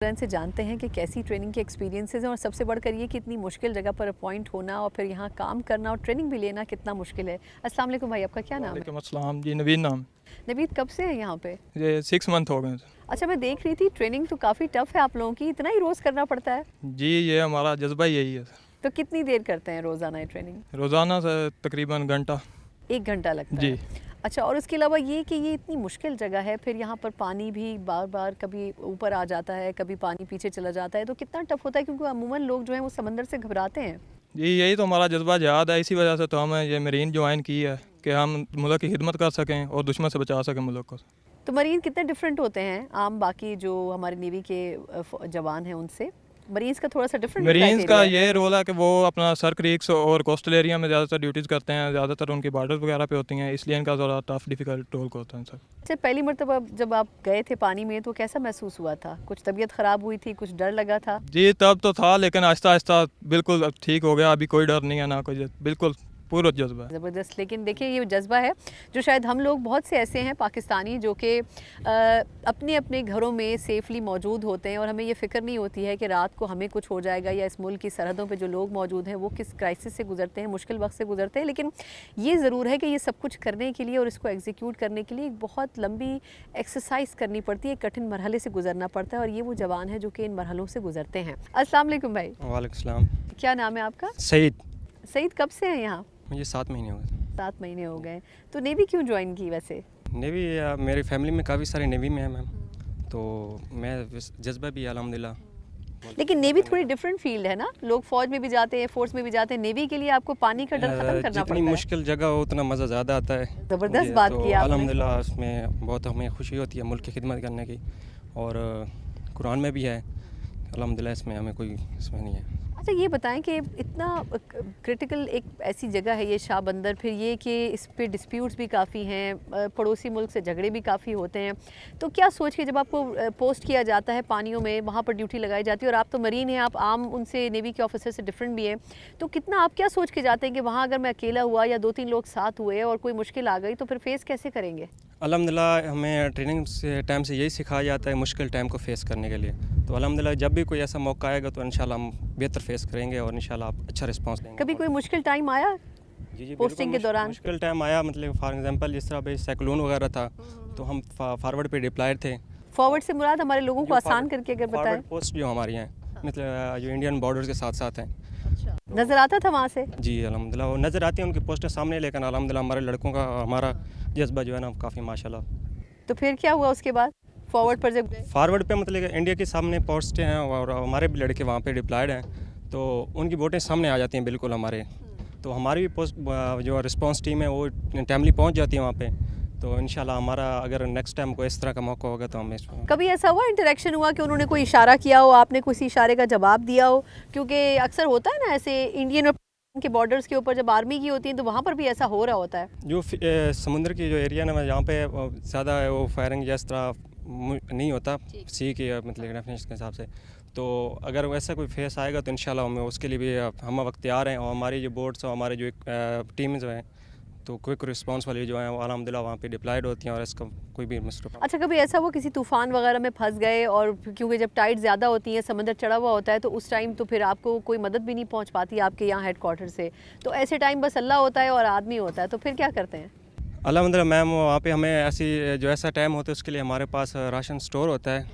से जानते हैं कि कैसी ट्रेनिंग के एक्सपीरियंसेस हैं और सबसे बढ़कर ये कि इतनी मुश्किल जगह पर अपॉइंट होना और फिर यहाँ काम करना और ट्रेनिंग भी लेना कितना मुश्किल है। अस्सलाम वालेकुम भाई, आपका क्या नाम है? वालेकुम अस्सलाम जी, नवीद नाम। नवीद, कब से है यहाँ पे? ये 6 मंथ हो गए। अच्छा, मैं देख रही थी ट्रेनिंग तो काफ़ी टफ है आप लोगों की, इतना ही रोज़ करना पड़ता है? जी, ये हमारा जज्बा ही यही है। तो कितनी देर करते हैं रोज़ाना ये ट्रेनिंग? रोज़ाना से तकरीबन घंटा। 1 घंटा लगता जी। है? अच्छा, और उसके अलावा ये कि ये इतनी मुश्किल जगह है, फिर यहाँ पर पानी भी बार बार कभी ऊपर आ जाता है, कभी पानी पीछे चला जाता है, तो कितना टफ होता है? क्योंकि अमूमन लोग जो हैं वो समंदर से घबराते हैं। जी, यही तो हमारा जज्बा जिहाद है। इसी वजह से तो हमें ये मरीन ज्वाइन की है कि हम मुल्क की खिदमत कर सकें और दुश्मन से बचा सकें मुल्क को। तो मरीन कितने डिफरेंट होते हैं आम बाकी जो हमारे नेवी के जवान हैं उनसे? मरीन्स का थोड़ा सा डिफरेंट मरीन्स का ये रोल है कि वो अपना सर क्रीक्स और कोस्टल एरिया में ज़्यादातर ड्यूटीज़ करते हैं, ज़्यादातर उनकी बॉर्डर वगैरह पे होती हैं, इसलिए इनका ज़रा टफ डिफ़िकल्ट रोल होता है सर। अच्छा, पहली मरतबा जब आप गए थे पानी में तो कैसा महसूस हुआ था? कुछ तबीयत ख़राब हुई थी, कुछ डर लगा था? जी, तब तो था, लेकिन आहिस्ता आहिस्ता बिल्कुल अब ठीक हो गया। अभी कोई डर नहीं है, ना कोई, बिल्कुल पूरा जज्बा है। ज़बरदस्त। लेकिन देखिए ये जज्बा है जो शायद हम लोग बहुत से ऐसे हैं पाकिस्तानी जो कि अपने अपने घरों में सेफली मौजूद होते हैं और हमें ये फ़िक्र नहीं होती है कि रात को हमें कुछ हो जाएगा या इस मुल्क की सरहदों पे जो लोग मौजूद हैं वो किस क्राइसिस से गुजरते हैं, मुश्किल वक्त से गुजरते हैं। लेकिन ये ज़रूर है कि ये सब कुछ करने के लिए और इसको एग्जीक्यूट करने के लिए एक बहुत लंबी एक्सरसाइज करनी पड़ती है, कठिन मरहले से गुजरना पड़ता है और ये वो जवान हैं जो कि इन मरहलों से गुजरते हैं। अस्सलाम वालेकुम भाई। वालेकुम सलाम। क्या नाम है आपका? सईद। सईद, कब से हैं यहाँ? मुझे 7 महीने हो गए। 7 महीने हो गए। तो नेवी क्यों ज्वाइन की वैसे? नेवी मेरी फैमिली में काफ़ी सारे नेवी में हैं मैम, तो मैं जज्बा भी अल्हम्दुलिल्लाह। लेकिन नेवी थोड़ी डिफरेंट फील्ड है ना, लोग फौज में भी जाते हैं, फोर्स में भी जाते हैं, नेवी के लिए आपको पानी का डर खत्म करना पड़ता जितनी है। मुश्किल जगह हो उतना मज़ा ज़्यादा आता है। ज़बरदस्त बात तो की आपने। अल्हम्दुलिल्लाह उसमें बहुत हमें खुशी होती है मुल्क की खिदमत करने की, और कुरान में भी है अल्हम्दुलिल्लाह, इसमें हमें कोई इसमें नहीं है। अच्छा, ये बताएं कि इतना क्रिटिकल एक ऐसी जगह है ये शाह बंदर, फिर ये कि इस पे डिस्प्यूट्स भी काफ़ी हैं, पड़ोसी मुल्क से झगड़े भी काफ़ी होते हैं, तो क्या सोच के जब आपको पोस्ट किया जाता है पानियों में, वहाँ पर ड्यूटी लगाई जाती है और आप तो मरीन हैं, आप आम उनसे नेवी के ऑफिसर से डिफरेंट भी हैं, तो कितना आप क्या सोच के जाते हैं कि वहाँ अगर मैं अकेला हुआ या 2-3 लोग साथ हुए और कोई मुश्किल आ गई तो फिर फेस कैसे करेंगे? अल्हम्दुलिल्लाह हमें ट्रेनिंग से टाइम से यही सिखाया जाता है मुश्किल टाइम को फेस करने के लिए, तो अल्हम्दुलिल्लाह जब भी कोई ऐसा मौका आएगा तो इंशाल्लाह हम बेहतर फेस करेंगे और इंशाल्लाह आप अच्छा रिस्पांस देंगे। कभी कोई मुश्किल टाइम आया जी पोस्टिंग के दौरान? मुश्किल टाइम आया, मतलब फॉर एग्जांपल जिस तरह भाई साइक्लोन वगैरह था, तो हम फॉरवर्ड पे डिप्लॉयड थे। फॉरवर्ड से मुराद हमारे लोगों को आसान करके अगर बताएं। फॉरवर्ड पोस्ट जो हमारी हैं, मतलब जो इंडियन बॉर्डर के साथ साथ हैं। अच्छा, नज़र आता था वहाँ से? जी अल्हम्दुलिल्लाह वो नज़र आती हैं उनकी पोस्टें सामने, लेकिन अल्हम्दुलिल्लाह हमारे लड़कों का हमारा जज्बा जो है ना काफ़ी माशाल्लाह। तो फिर क्या हुआ उसके बाद फॉरवर्ड पर जब गए? फॉरवर्ड पे मतलब इंडिया के सामने पोस्टें हैं और हमारे भी लड़के वहाँ पे डिप्लॉयड हैं, तो उनकी वोटें सामने आ जाती हैं बिल्कुल हमारे, तो हमारी भी पोस्ट जो रिस्पांस टीम है वो टाइमली पहुँच जाती है वहाँ पे, तो इंशाल्लाह हमारा अगर नेक्स्ट टाइम कोई इस तरह का मौका होगा तो हमें कभी ऐसा हुआ इंटरेक्शन हुआ कि उन्होंने कोई इशारा किया हो, आपने किसी इशारे का जवाब दिया हो? क्योंकि अक्सर होता है ना ऐसे इंडियन और के बॉर्डर्स के ऊपर जब आर्मी की होती है तो वहाँ पर भी ऐसा हो रहा होता है। जो समुद्र की जो एरिया ना यहाँ पे ज़्यादा वो फायरिंग या इस तरह नहीं होता सी के मतलब डेफिनेशन के हिसाब से, तो अगर वैसा कोई फेस आएगा तो इंशाल्लाह हमें उसके लिए भी हम वक्त तैयार हैं, और हमारी जो बोर्ड्स और हमारे जो टीम जो हैं तो क्विक रिस्पांस वाली जो हैं वो अल्हम्दुलिल्लाह वहाँ पे डिप्लॉयड होती हैं और इसका कोई भी मसला। अच्छा, कभी ऐसा हुआ किसी तूफ़ान वगैरह में फंस गए और क्योंकि जब टाइड ज़्यादा होती है, समंदर चढ़ा हुआ होता है, तो उस टाइम तो फिर आपको कोई मदद भी नहीं पहुँच पाती आपके यहाँ हेडक्वार्टर से, तो ऐसे टाइम बस अल्लाह होता है और आदमी होता है, तो फिर क्या करते हैं? अल्हम्दुलिल्लाह मैम वहाँ पे हमें ऐसी जो ऐसा टाइम होता है उसके लिए हमारे पास राशन स्टोर होता है,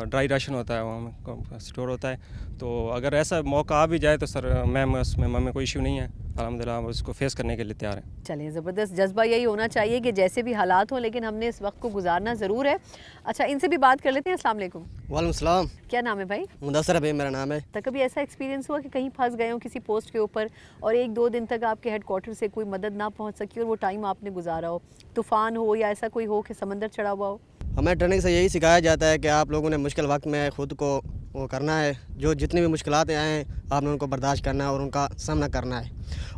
ड्राई राशन होता है, वो स्टोर होता है, तो अगर ऐसा मौका आ भी जाए तो सर मैम उसमें हमें कोई इशू नहीं है, अल्हम्दुलिल्लाह हम उसको फेस करने के लिए तैयार हैं। चलिए, ज़बरदस्त जज्बा यही होना चाहिए कि जैसे भी हालात हों लेकिन हमने इस वक्त को गुजारना ज़रूर है। अच्छा, इनसे भी बात कर लेते हैं। अस्सलाम वालेकुम। वालेकुम सलाम। क्या नाम है भाई? मुदस्सर भाई मेरा नाम है। तो कभी ऐसा एक्सपीरियंस हुआ कि कहीं फंस गए हो किसी पोस्ट के ऊपर और 1-2 दिन तक आपके हेडक्वार्टर से कोई मदद ना पहुंच सकी और वो टाइम आपने गुजारा हो, तूफ़ान हो या ऐसा कोई हो कि समंदर चढ़ा हुआ हो? हमें ट्रेनिंग से यही सिखाया जाता है कि आप लोगों ने मुश्किल वक्त में ख़ुद को वो करना है, जो जितनी भी मुश्किलात आएँ आपने उनको बर्दाश्त करना है और उनका सामना करना है।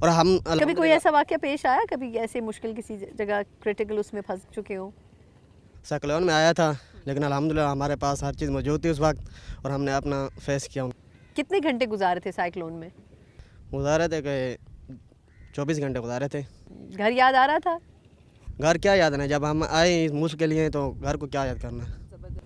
और हम कभी कोई ऐसा वाक़या पेश आया, कभी ऐसे मुश्किल किसी जगह क्रिटिकल उसमें फंस चुके हो? साइक्लोन में आया था, लेकिन अल्हम्दुलिल्लाह हमारे पास हर चीज़ मौजूद थी उस वक्त और हमने अपना फेस किया। कितने घंटे गुजारे थे साइक्लोन में? गुजारे थे कि 24 घंटे गुजारे थे। घर याद आ रहा था? घर क्या याद है, जब हम आए इस मुल्क के लिए तो घर को क्या याद करना।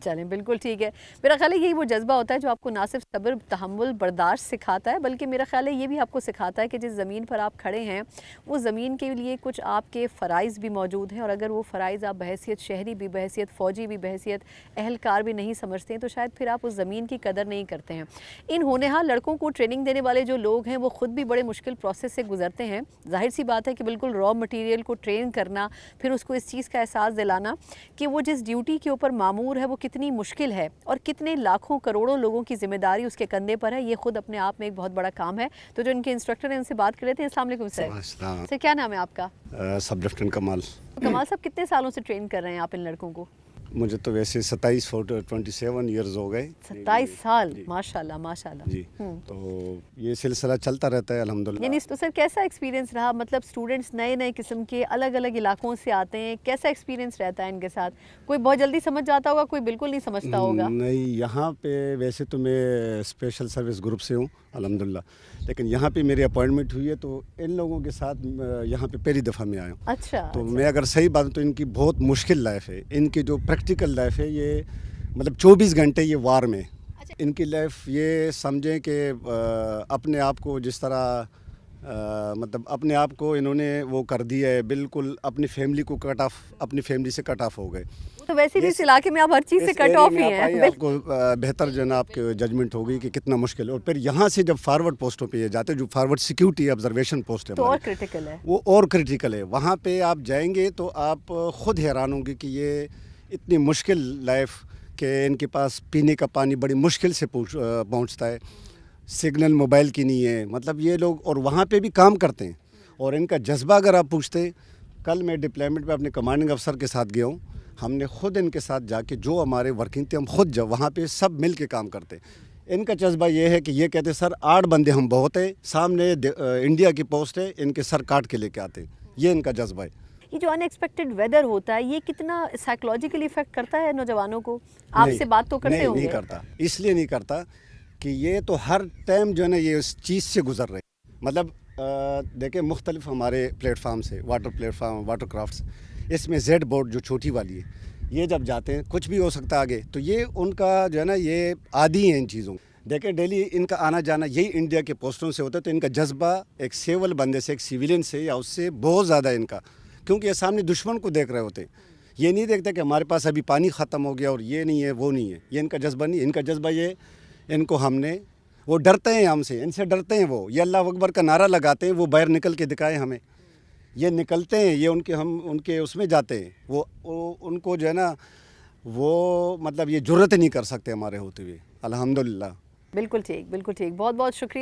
चलें, बिल्कुल ठीक है। मेरा ख़्याल है यही वो जज़्बा होता है जो आपको ना सिर्फ सब्र, तहम्मुल, बर्दाश्त सिखाता है, बल्कि मेरा ख़्याल है ये भी आपको सिखाता है कि जिस ज़मीन पर आप खड़े हैं वो ज़मीन के लिए कुछ आपके फ़राइज़ भी मौजूद हैं, और अगर वो फ़राइज़ आप बहैसियत शहरी भी, बहैसियत फ़ौजी भी, बहैसियत अहलकार भी नहीं समझते हैं तो शायद फिर आप उस ज़मीन की कदर नहीं करते हैं। इन होनहार लड़कों को ट्रेनिंग देने वाले जो लोग हैं वो ख़ुद भी बड़े मुश्किल प्रोसेस से गुजरते हैं। ज़ाहिर सी बात है कि बिल्कुल रॉ मटीरियल को ट्रेन करना, फिर उसको इस चीज़ का एहसास दिलाना कि वो जिस ड्यूटी के ऊपर मामूर है वो कितनी मुश्किल है और कितने लाखों करोड़ों लोगों की जिम्मेदारी उसके कंधे पर है, ये खुद अपने आप में एक बहुत बड़ा काम है। तो जो इनके इंस्ट्रक्टर हैं उनसे बात कर लेते हैं। अस्सलाम वालेकुम सर। सर क्या नाम है आपका? सब लेफ्टिनेंट कमाल। कमाल साहब, कितने सालों से ट्रेन कर रहे हैं आप इन लड़कों को? मुझे तो वैसे 27 ईयर्स हो गए। 27 साल, जी। माशाल्लाह माशाल्लाह। जी, तो ये सिलसिला चलता रहता है अल्हम्दुलिल्लाह। यानी तो सर कैसा एक्सपीरियंस रहा? मतलब स्टूडेंट्स नए नए किस्म के अलग अलग इलाकों से आते हैं, कैसा एक्सपीरियंस रहता है इनके साथ? कोई बहुत जल्दी समझ जाता होगा, कोई बिल्कुल नहीं समझता होगा। नहीं, यहाँ पे वैसे तो मैं स्पेशल सर्विस ग्रुप से हूँ अल्हम्दुलिल्लाह, लेकिन यहाँ पे मेरी अपॉइंटमेंट हुई है तो इन लोगों के साथ यहाँ पे पहली दफ़ा मैं आया हूँ। अच्छा, तो अच्छा। मैं अगर सही बात तो इनकी बहुत मुश्किल लाइफ है, इनकी जो प्रैक्टिकल लाइफ है ये मतलब 24 घंटे ये वार में। इनकी लाइफ ये समझें कि अपने आप को जिस तरह मतलब अपने आप को इन्होंने वो कर दिया है, बिल्कुल अपनी फैमिली को कट ऑफ, अपनी फैमिली से कट ऑफ हो गए। तो वैसे भी इस इलाके में आप हर चीज़ से इस कट एरिया ऑफ में ही आप हैं। आइए, आपको बेहतर जो है ना आपके जजमेंट होगी कि कितना मुश्किल है। और फिर यहाँ से जब फॉरवर्ड पोस्टों पे ये जाते हैं, जो फॉरवर्ड सिक्योरिटी ऑब्जर्वेशन पोस्ट है तो और हमारी, क्रिटिकल है। वो और क्रिटिकल है। वहाँ पे आप जाएंगे तो आप खुद हैरान होंगे कि ये इतनी मुश्किल लाइफ कि इनके पास पीने का पानी बड़ी मुश्किल से पहुँचता है, सिग्नल मोबाइल की नहीं है, मतलब ये लोग और वहाँ पे भी काम करते हैं। और इनका जज्बा अगर आप पूछते, कल मैं डिप्लॉयमेंट पे अपने कमांडिंग अफसर के साथ गया हूँ, हमने खुद इनके साथ जाके जो हमारे वर्किंग थे हम खुद जब वहाँ पे सब मिल के काम करते। इनका जज्बा ये है कि ये कहते सर 8 बंदे हम बहुत हैं, सामने इंडिया की पोस्ट है, इनके सर काट के लेके आते हैं, ये इनका जज्बा है। ये जो अनएक्सपेक्टेड वेदर होता है ये कितना साइकोलॉजिकली इफेक्ट करता है नौजवानों को? आपसे बात तो करते होंगे। नहीं करता, इसलिए नहीं करता कि ये तो हर टाइम जो है ना ये उस चीज़ से गुजर रहे हैं। मतलब देखें मुख्तलिफ हमारे प्लेटफार्म्स है, वाटर प्लेटफार्म, वाटर क्राफ्ट्स, इसमें जेड बोट जो छोटी वाली है, ये जब जाते हैं कुछ भी हो सकता है आगे, तो ये उनका जो है ना ये आदी है इन चीज़ों। देखें डेली इनका आना जाना यही इंडिया के पोस्टों से होता है, तो इनका जज्बा एक सिविल बंदे से, एक सिविलियन से या उससे बहुत ज़्यादा इनका, क्योंकि ये सामने दुश्मन को देख रहे होते हैं। ये नहीं देखते कि हमारे पास अभी पानी ख़त्म हो गया और ये नहीं है वो नहीं है, ये इनका जज्बा नहीं। इनका जज्बा ये, इनको हमने, वो डरते हैं हमसे, इनसे डरते हैं वो, ये अल्लाह अकबर का नारा लगाते हैं, वो बाहर निकल के दिखाए हमें, ये निकलते हैं, ये उनके हम उनके उसमें जाते हैं, वो उनको जो है ना वो मतलब ये जुर्रत नहीं कर सकते हमारे होते हुए, अल्हम्दुलिल्लाह। बिल्कुल ठीक, बिल्कुल ठीक। बहुत बहुत शुक्रिया।